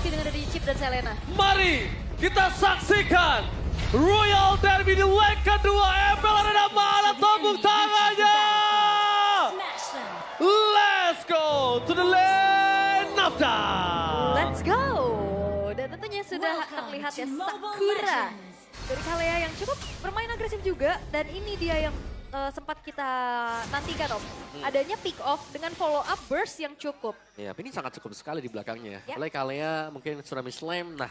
masih dengan dari Chip dan Selena. Mari kita saksikan Royal Derby di leg kedua. MPL Arena mana tepuk tangannya. Let's go to the lane of time. Let's go. Dan tentunya sudah terlihat ya Sakura dari Kalea yang cukup bermain agresif juga. Dan ini dia yang sempat kita nantikan Om. Adanya pick off dengan follow up burst yang cukup. Ya, ini sangat cukup sekali di belakangnya. Ya. Mulai Kalea mungkin Tsunami Slam. Nah,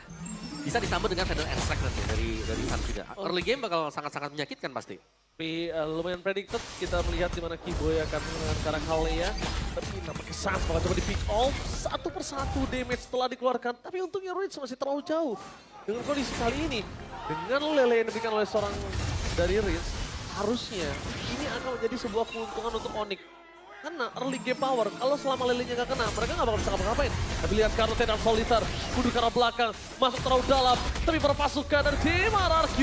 bisa disambut dengan Final Extract nanti dari Sanfida. Early game bakal sangat-sangat menyakitkan pasti. Tapi lumayan predicted, kita melihat di mana Kiboy akan menggunakan sekarang Kalea. Tapi nampaknya sangat bakal coba di pick off. Satu persatu damage setelah dikeluarkan. Tapi untungnya Rich masih terlalu jauh. Dengan kondisi kali ini, dengan lele yang diberikan oleh seorang dari Rich, harusnya ini akan menjadi sebuah keuntungan untuk Onyx. Karena early game power, kalau selama lelenya nggak kena, mereka nggak bakal bisa ngapa-ngapain. Tapi lihat Karate dan Solitaire, mundur ke arah belakang, masuk terlalu dalam. Tapi perpasukan dari tim RRQ,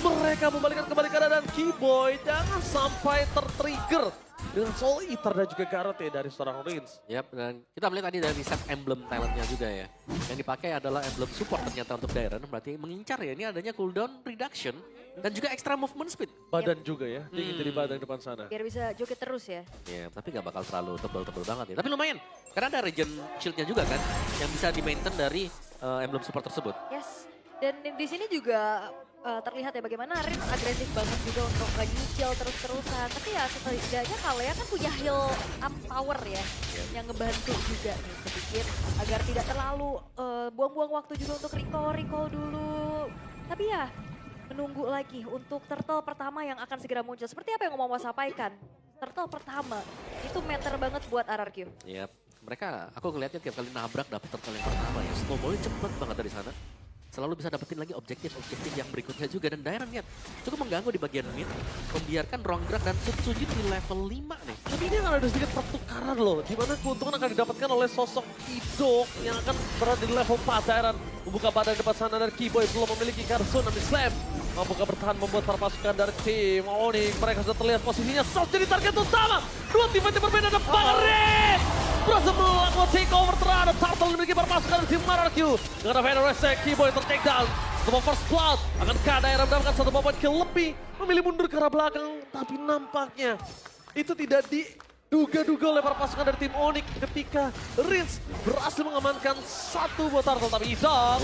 mereka membalikkan kembali keadaan Kiboy. Jangan sampai tertrigger dengan Soul Eater dan juga Karate dari seorang Rins. Yap, dan kita melihat tadi dari set emblem talentnya juga ya. Yang dipakai adalah emblem support ternyata untuk Dairon. Berarti mengincar ya, ini adanya cooldown reduction dan juga extra movement speed. Badan juga ya, dia ingin jadi badan depan sana. Biar bisa joget terus ya. Ya, tapi nggak bakal terlalu tebal-tebal banget ya. Tapi lumayan, karena ada regen shieldnya juga kan, yang bisa di-maintain dari emblem support tersebut. Yes. Dan di sini juga terlihat ya bagaimana Rins agresif banget juga untuk nyicil terus-terusan. Tapi ya setidaknya Kalea kan punya heal up power ya. Yang ngebantu juga nih sedikit. Agar tidak terlalu buang-buang waktu juga untuk recall dulu. Tapi ya menunggu lagi untuk turtle pertama yang akan segera muncul. Seperti apa yang mau sampaikan. Turtle pertama itu meter banget buat RRQ. Yap, mereka aku ngeliatnya tiap kali nabrak dapet turtle yang pertama ya. Snowballnya cepet banget dari sana. Selalu bisa dapetin lagi objektif-objektif yang berikutnya juga. Dan Dairon lihat cukup mengganggu di bagian mid. Membiarkan Ronggrak dan Sutsujin di level 5 nih. Tapi ini akan ada sedikit pertukaran loh, di mana keuntungan akan didapatkan oleh sosok Idok yang akan berada di level 4. Dairon membuka badan depan sana dari Kiboy, belum memiliki Karsun dan Slam. Mampukah bertahan membuat para pasukan dari tim Onyx. Mereka sudah terlihat posisinya South jadi target utama. Dua tim yang berbeda dan Bangerit berhasil melakukan takeover terhadap Turtle memiliki para pasukan dari tim RRQ. Dengan Vader Resek, Kiboy ter-take down. Setelah first blood, akankah Daerah mendapatkan satu poin kill lebih. Memilih mundur ke arah belakang, tapi nampaknya itu tidak diduga-duga oleh para pasukan dari tim Onyx ketika Rins berhasil mengamankan satu buat Turtle. Tapi Idok,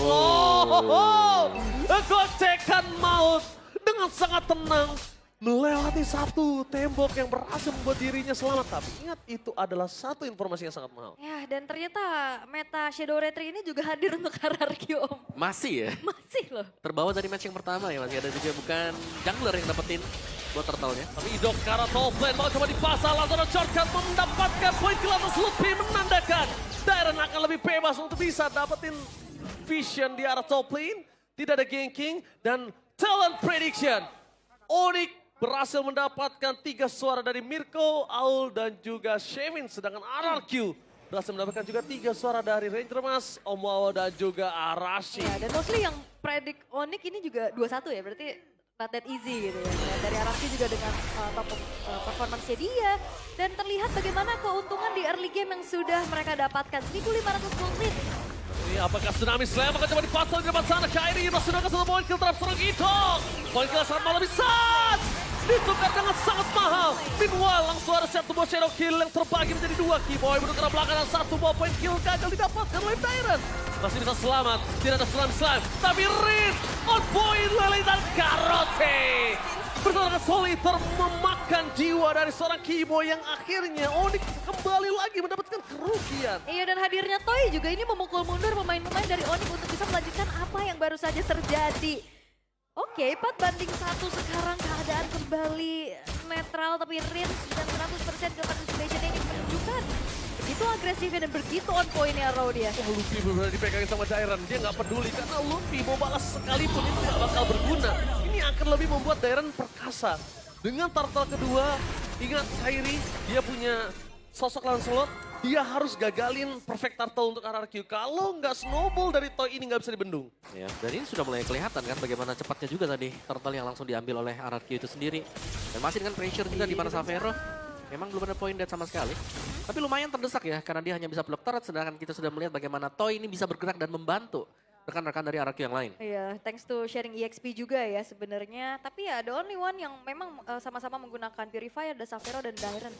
gocekan maut dengan sangat tenang. Melewati satu tembok yang berhasil membuat dirinya selamat. Tapi ingat itu adalah satu informasi yang sangat mahal. Ya dan ternyata meta Shadow Retry ini juga hadir untuk RRQ Om. Masih ya, Masih loh. terbawa dari match yang pertama ya. Masih ada juga bukan jungler yang dapetin buat turtle-nya. Tapi Idok ke arah top lane mau coba dipasang. Langsung ada shortcut mendapatkan poin kill atas Lutfi. Menandakan Dairon akan lebih bebas untuk bisa dapetin vision di arah top lane. Tidak ada ganking dan talent prediction. Onyx berhasil mendapatkan 3 suara dari Mirko, Aul, dan juga Shevin. Sedangkan RRQ berhasil mendapatkan juga 3 suara dari Ranger Mas, Omawa, dan juga Arashi. Ya, dan mostly yang predik Onyx ini juga 2-1 ya, berarti not that easy gitu ya. Dan dari RRQ juga dengan top performance-nya dia. Dan terlihat bagaimana keuntungan di early game yang sudah mereka dapatkan. 1.500 gold lead. Ini apakah Tsunami Slam akan coba dipasang di depan sana? Kairi sudah ke satu poin kill terhadap seorang Idok. Poin kill sangat malah bisa ditukar dengan sangat mahal. Meanwhile langsung ada satu buah shadow kill yang terbagi menjadi 2. Kiboy menukar belakang dan satu buah poin kill gagal didapatkan oleh Dairon. Masih bisa selamat, tidak ada Tsunami Slam. Tapi Riz on point Lele dan Karate. Bersama dengan Soul Eater memakan jiwa dari seorang Kiboy yang akhirnya Onyx kembali lagi mendapatkan kerugian. Iya dan hadirnya Toy juga ini memukul mundur pemain-pemain dari Onyx untuk bisa melanjutkan apa yang baru saja terjadi. Oke, 4-1 sekarang keadaan kembali netral tapi Rins dan 100% ke participation ini menunjukkan begitu agresifnya dan begitu on point-nya Raw dia. Wah, Luffy benar-benar dipegangin sama Dairon. Dia nggak peduli karena Luffy mau balas sekalipun itu nggak bakal berguna. Ini akan lebih membuat Dairon perkasa. Dengan turtle kedua, ingat Kairi, dia punya sosok Lancelot. Dia harus gagalin perfect turtle untuk RRQ. Kalau nggak snowball dari Toy ini nggak bisa dibendung. Ya, dan ini sudah mulai kelihatan kan bagaimana cepatnya juga tadi turtle yang langsung diambil oleh RRQ itu sendiri. Dan masih dengan pressure juga di mana Savero memang belum ada point dead sama sekali. Tapi lumayan terdesak ya, karena dia hanya bisa blok turret, sedangkan kita sudah melihat bagaimana Toy ini bisa bergerak dan membantu rekan-rekan dari RRQ yang lain. Iya, thanks to sharing EXP juga ya sebenarnya. Tapi ya the only one yang memang sama-sama menggunakan Purifier, ada Xavero dan Dairen.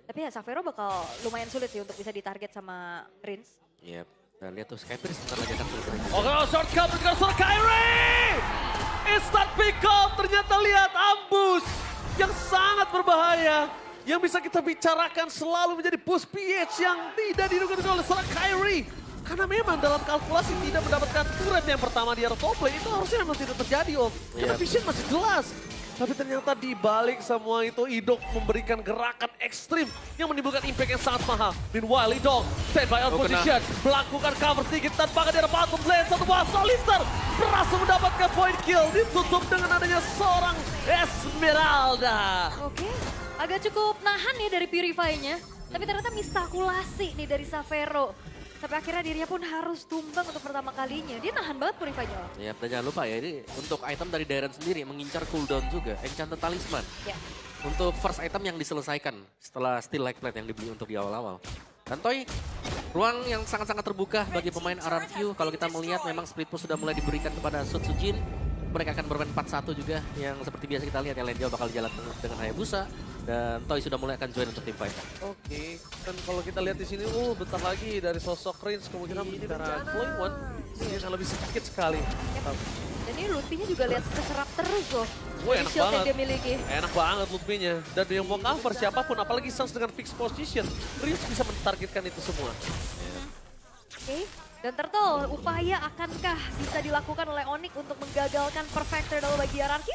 Tapi ya Xavero bakal lumayan sulit sih untuk bisa ditarget sama Rins. Yep. Dan lihat tuh Skyperis sebentar lagi akan selesai. Oke, shortcut dengan seorang Kyrie! Instant pick up, ternyata lihat ambus yang sangat berbahaya. Yang bisa kita bicarakan selalu menjadi push PH yang tidak diduga-duga oleh seorang Kyrie. Karena memang dalam kalkulasi tidak mendapatkan turret yang pertama di area top lane, itu harusnya memang tidak terjadi, Om. Karena vision masih jelas. Tapi ternyata di balik semua itu, Idok memberikan gerakan ekstrim yang menimbulkan impact yang sangat mahal. Meanwhile, Idok stand by on position, melakukan cover sedikit tanpa di arah bottom lane. Satu buah Solister berhasil mendapatkan point kill, ditutup dengan adanya seorang Esmeralda. Oke, agak cukup nahan nih dari Purify-nya. Tapi ternyata miskalkulasi nih dari Xavero. Sampai akhirnya dirinya pun harus tumbang untuk pertama kalinya. Dia nahan banget Purify-nya. Ya, dan jangan lupa ya, ini untuk item dari Dairen sendiri mengincar cooldown juga, Enchanted Talisman. Ya. Untuk first item yang diselesaikan setelah Steel Like Plate yang dibeli untuk di awal-awal. Dan Toy, ruang yang sangat-sangat terbuka bagi pemain RRQ. Kalau kita melihat memang split push sudah mulai diberikan kepada Sud Sujin. Mereka akan bermain 4-1 juga yang seperti biasa kita lihat yang lane jauh bakal jalan dengan Hayabusa. Dan Toy sudah mulai akan join untuk tim fight. Oke, dan kalau kita lihat di sini, bentar lagi dari sosok Rins kemungkinan menjadi darah Flowing One. Ini akan lebih sedikit sekali. Dan ini Lutfi-nya juga lihat keserap terus loh. Wah, Dari enak shield yang banget. dia miliki. Enak banget Lutfi-nya. Dan yang mau cover siapapun, apalagi Sans dengan fixed position, Rins bisa mentargetkan itu semua. Oke, dan Turtle, upaya akankah bisa dilakukan oleh Onyx untuk menggagalkan perfect turtle bagi RRQ?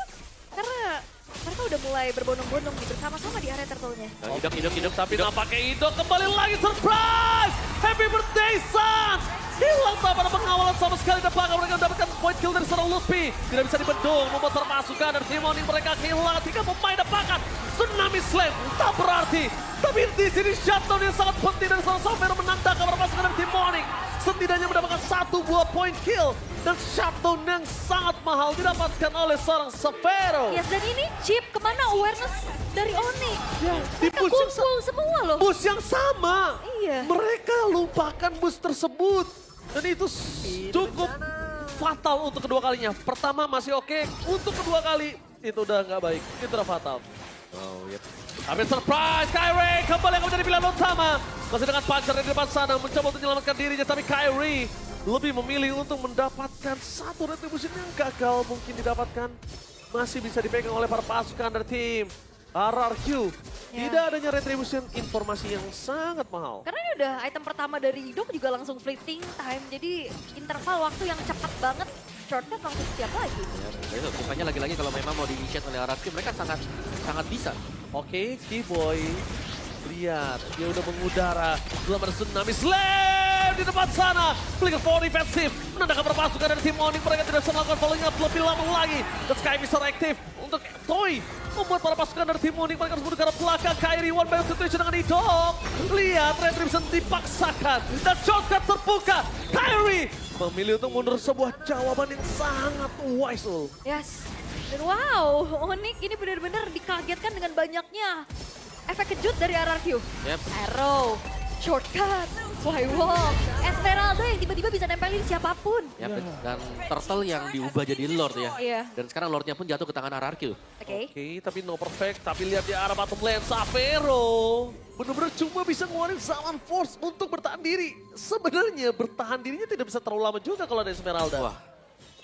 Karena mereka udah mulai berbondong-bondong nih bersama-sama di area turtle-nya. Idok. Tapi nampaknya Idok kembali lagi surprise! Happy birthday Sans! Hilang tanpa ada pengawalan sama sekali dan bahkan mereka mendapatkan point kill dari seorang Lutfi. Tidak bisa dibendung, membuat terpasukan dari tim Onyx mereka kehilangan 3 pemain dan bahkan Tsunami Slam. Tak berarti, tapi di sini shutdown yang sangat penting dari seorang Xavero menantangkan perpasukan dari tim Onyx. Setidaknya mendapatkan 1 buah point kill dan shutdown yang sangat mahal didapatkan oleh seorang Xavero. Yes, dan ini chip kemana awareness dari Onyx. Di Mereka push yang kumpul semua loh. bus yang sama. Iya. Mereka lupakan bus tersebut. Dan itu cukup fatal untuk kedua kalinya. Pertama masih oke, untuk kedua kali itu udah nggak baik. Itu udah fatal. Oh, yep. Tapi surprise, Kyrie kembali yang menjadi pilihan utama. Masih dengan Panzer di depan sana, mencoba untuk menyelamatkan dirinya. Tapi Kyrie lebih memilih untuk mendapatkan satu retribution yang gagal mungkin didapatkan. Masih bisa dipegang oleh para pasukan dari tim RRQ. Ya. Tidak adanya retribution, informasi yang sangat mahal. Karena ini udah item pertama dari Idok juga langsung fleeting time. Jadi interval waktu yang cepat banget. Shortcut langsung siap lagi. Ya, itu bukannya lagi-lagi kalau memang mau di-initiate oleh RRQ, mereka sangat bisa. Oke, Keyboy. Lihat, dia udah mengudara. Belum ada Tsunami Slam di depan sana. Flicker for defensif. Menandakan perpasukan dari tim Onyx. Mereka tidak bisa melakukan following up lebih lama lagi. Dan Sky Mister aktif untuk Toy. Membuat para pasukan dari tim Onyx mereka harus mundur ke arah belakang. Kyrie one battle situation dengan Idok. Lihat, Retribution dipaksakan. Dan shortcut terbuka. Kyrie memilih untuk mundur sebuah jawaban yang sangat wise. Yes. Dan wow, Onyx ini benar-benar dikagetkan dengan banyaknya efek kejut dari RRQ. Yep. Arrow, shortcut, flywalk, Esmeralda yang tiba-tiba bisa nempelin siapapun. Ya, dan Turtle yang diubah jadi Lord ya. Iya. Dan sekarang Lordnya pun jatuh ke tangan RRQ. Oke. Oke, tapi no perfect. Tapi lihat di arah bottom lane, Xavero benar-benar cuma bisa ngeluarin Zaman Force untuk bertahan diri. Sebenarnya bertahan dirinya tidak bisa terlalu lama juga kalau ada Esmeralda. Wah.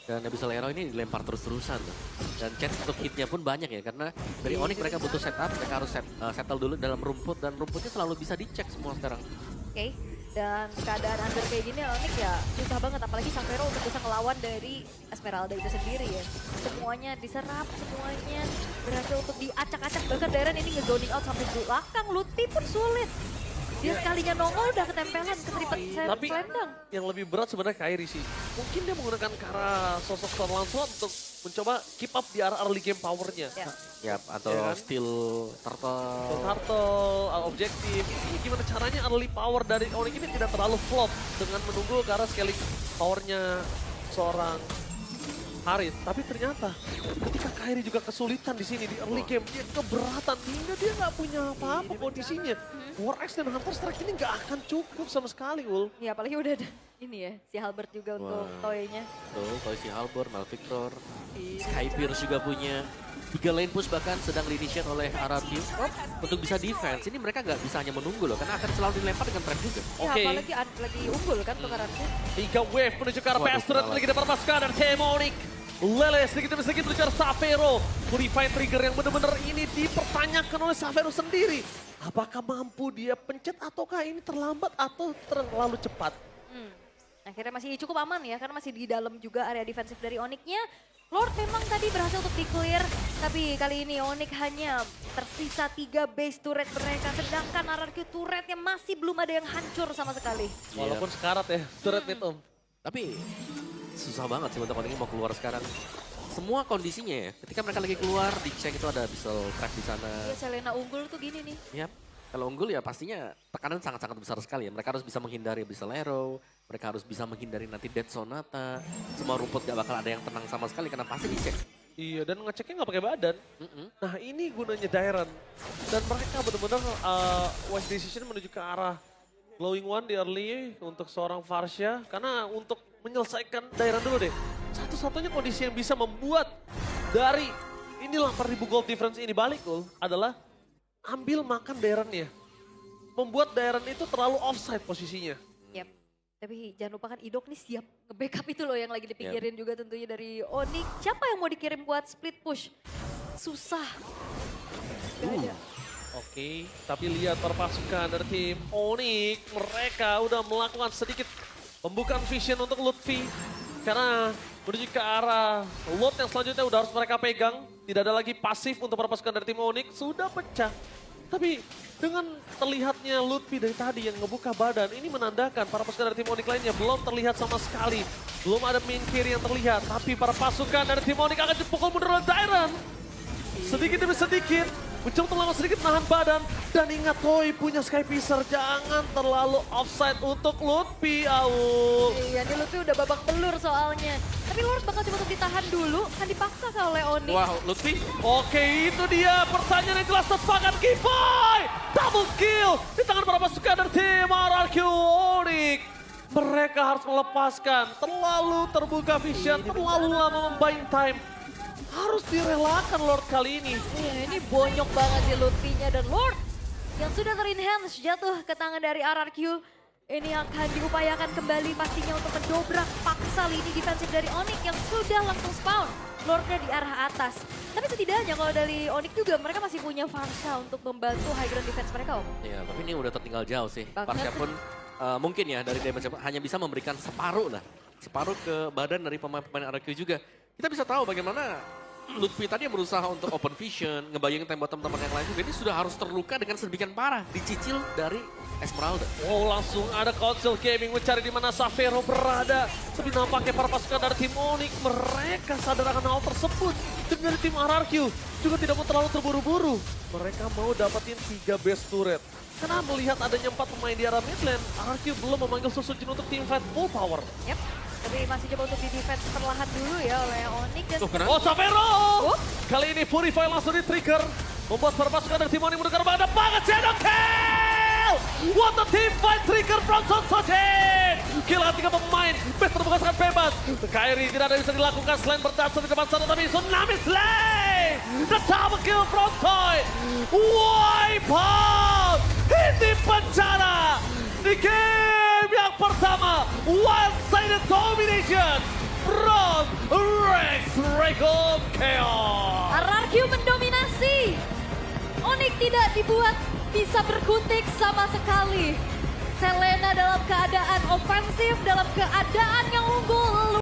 Dan Abyssal Arrow ini dilempar terus-terusan tuh. Dan chance untuk hitnya pun banyak ya. Karena dari Onyx mereka butuh setup, mereka harus settle dulu dalam rumput. Dan rumputnya selalu bisa dicek semua sekarang. Oke. Dan keadaan under kayak gini Onyx ya susah banget. Apalagi Xavero untuk bisa ngelawan dari Esmeralda itu sendiri ya. Semuanya diserap, semuanya berhasil untuk diacak-acak. Bahkan Dairen ini nge-zoning out sampai belakang. Lutfi pun sulit. Dia sekalinya nongol udah ketempelan, keseripet Tapi selendang. yang lebih berat sebenarnya Kyrie sih. Mungkin dia menggunakan cara sosok Star Lancelot untuk mencoba keep up di arah early game powernya. Ya. Ya, atau Ya kan? Steel Turtle. Turtle, objektif. Ini gimana caranya early power dari Onyx ini tidak terlalu flop dengan menunggu ke arah scaling powernya seorang Haris. Tapi ternyata ketika Kairi juga kesulitan di sini di early game, dia keberatan hingga dia nggak punya apa-apa kondisinya. War Axe dan Hunter Strike ini nggak akan cukup sama sekali, Ul. Ya apalagi udah ada ini ya, si Halbert juga untuk Wah. toynya. Tuh, Toy si Halberd, Malvictor, Iya. Skypierce juga punya. 3 lane push bahkan sedang di-initiate oleh RRQ. Untuk bisa defense, ini mereka nggak bisa hanya menunggu loh, karena akan selalu dilempar dengan trap juga. Ya Oke. apalagi lagi unggul kan tuh karannya. 3 wave menuju ke arah Waduh, Pestret, salah. lagi dapat pasukan dari Team Onyx. Lele sedikit demi sedikit menuju ke arah Savero. Purify trigger yang benar-benar ini dipertanyakan oleh Savero sendiri. Apakah mampu dia pencet ataukah ini terlambat atau terlalu cepat? Akhirnya masih cukup aman ya, karena masih di dalam juga area defensif dari Onyx-nya. Lord memang tadi berhasil untuk di-clear, tapi kali ini Onyx hanya tersisa 3 base turret mereka, sedangkan RRQ turretnya masih belum ada yang hancur sama sekali. Walaupun sekarat ya, turret mid om. Tapi susah banget sih untuk Onyx mau keluar sekarang. Semua kondisinya ya, ketika mereka lagi keluar, dicek itu ada Abyssal Crack di sana. Ya Selena unggul tuh gini nih. Yap. Kalau unggul ya pastinya tekanan sangat-sangat besar sekali ya. Mereka harus bisa menghindari Abyssal Arrow, mereka harus bisa menghindari nanti Dead Sonata. Semua rumput gak bakal ada yang tenang sama sekali karena pasti dicek. Iya, dan ngeceknya nggak pakai badan. Nah ini gunanya Dairon. Dan mereka benar-benar wise decision menuju ke arah Glowing One di early untuk seorang Varsha. Karena untuk menyelesaikan Dairon dulu deh. Satu-satunya kondisi yang bisa membuat dari ini 8.000 gold difference ini balik Ul, adalah ambil makan Daironnya. Membuat Dairon itu terlalu offside posisinya. Yap. Tapi jangan lupakan Idok nih siap nge-backup itu loh yang lagi dipikirin juga tentunya dari Onyx. Siapa yang mau dikirim buat split push? Susah. Gak ada. Oke, tapi lihat para pasukan dari tim Onyx, mereka udah melakukan sedikit pembukaan vision untuk Lutfi. Karena menuju ke arah lot yang selanjutnya udah harus mereka pegang. Tidak ada lagi pasif untuk para pasukan dari tim Onyx, sudah pecah. Tapi dengan terlihatnya Lutfi dari tadi yang ngebuka badan, ini menandakan para pasukan dari tim Onyx lainnya belum terlihat sama sekali. Belum ada main carry yang terlihat, tapi para pasukan dari tim Onyx akan dipukul mundur oleh Dairon. Sedikit demi sedikit, mencoba terlalu sedikit nahan badan. Dan ingat Toy punya Skypiercer, jangan terlalu offside untuk Lutfi, Aul. Iya, ini Lutfi udah babak belur soalnya. Tapi Lord bakal coba untuk ditahan dulu, kan dipaksa kan oleh Onyx. Wow, Lutfi. Oke, itu dia pertanyaan yang jelas tepakan Kiboy. Double kill di tangan para pasukan dari tim RRQ Onyx. Mereka harus melepaskan, terlalu terbuka vision, terlalu lama membayang time. Harus direlakan Lord kali ini. Iya, ini bonyok banget sih Lutfi-nya dan Lord yang sudah ter-enhance jatuh ke tangan dari RRQ. Ini akan diupayakan kembali pastinya untuk mendobrak paksa lini defensif dari Onyx yang sudah langsung spawn. Lordnya di arah atas. Tapi setidaknya kalau dari Onyx juga mereka masih punya Varsha untuk membantu high ground defense mereka Om. Ya, tapi ini udah tertinggal jauh sih. Banget. Varsha pun mungkin ya dari damage hanya bisa memberikan separuh lah. Separuh ke badan dari pemain-pemain RRQ juga. Kita bisa tahu bagaimana Lutfi tadi yang berusaha untuk open vision, ngebayangin tembok teman-teman yang lain juga. Ini sudah harus terluka dengan sedemikian parah. Dicicil dari Esmeralda. Oh, langsung ada Council Gaming mencari di mana Savero berada. Tapi nampaknya para pasukan dari tim Onyx, mereka sadar akan hal tersebut. Dan dari tim RRQ juga tidak mau terlalu terburu-buru. Mereka mau dapetin 3 base turret. Karena melihat adanya 4 pemain di arah mid lane, RRQ belum memanggil Susujin untuk tim fight full power. Yep. Tapi masih coba untuk di defense perlahan dulu ya oleh Onyx dan Oh, Savero! Oh. Kali ini Purify langsung di trigger. Membuat para pasukan dari tim Onyx mendengar ada banget Shadow Kill! What a team fight trigger from Susujin! Kehilangan 3 pemain, best terbuka sangat bebas. Kairi tidak ada yang bisa dilakukan selain berdasar di depan sana, tapi Tsunami Slay! The double kill from Toy! Wipe out! Ini penjara! Di game yang pertama, one-sided domination from Rex Regum Chaos. RRQ mendominasi. Onyx tidak dibuat bisa berkutik sama sekali. Selena dalam keadaan ofensif, dalam keadaan yang unggul.